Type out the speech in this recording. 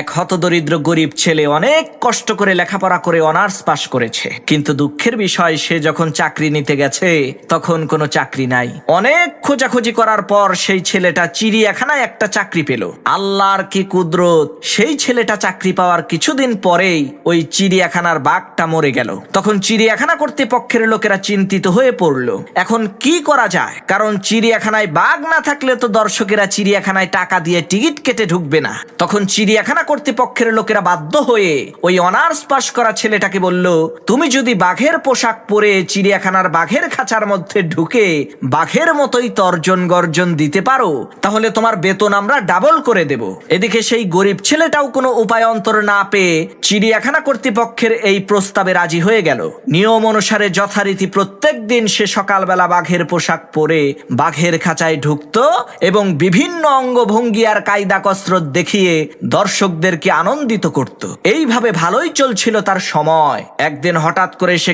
এক হতদরিদ্র গরিব ছেলে অনেক কষ্ট করে লেখাপড়া করে অনার্স পাশ করেছে, কিন্তু দুঃখের বিষয় সে যখন চাকরি নিতে গেছে তখন কোনো চাকরি নাই। অনেক খোঁজাখুঁজি করার পর সেই ছেলেটা চিড়িয়াখানায় একটা চাকরি পেল। আল্লাহর কি কুদরত, সেই ছেলেটা চাকরি পাওয়ার কিছুদিন পরেই ওই চিড়িয়াখানার বাঘটা মরে গেল। তখন চিড়িয়াখানা কর্তৃপক্ষের লোকেরা চিন্তিত হয়ে পড়ল, এখন কি করা যায়, কারণ চিড়িয়াখানায় বাঘ না থাকলে তো দর্শকেরা চিড়িয়াখানায় টাকা দিয়ে টিকিট কেটে ঢুকবে না। তখন চিড়িয়াখানা কর্তৃপক্ষের লোকেরা বাধ্য হয়ে ওই অনার্স পাশ করা ছেলেটাকে বলল, তুমি যদি বাঘের পোশাক পরে চিড়িয়াখানার বাঘের খাঁচার মধ্যে ঢুকে বাঘের মতোই তর্জন গর্জন দিতে পারো, তাহলে তোমার বেতন আমরা ডাবল করে দেব। এদিকে সেই গরিব ছেলেটাও কোনো উপায় অন্তর না পেয়ে চিড়িয়াখানা কর্তৃপক্ষের এই প্রস্তাবে রাজি হয়ে গেল। নিয়ম অনুসারে যথারীতি প্রত্যেক দিন সে সকালবেলা বাঘের পোশাক পরে বাঘের খাঁচায় ঢুকতো এবং বিভিন্ন অঙ্গভঙ্গি আর কায়দা কসরত দেখিয়ে দর্শকদেরকে আনন্দিত করত। এইভাবে ভালোই চলছিল তার সময়। একদিন হঠাৎ করে সে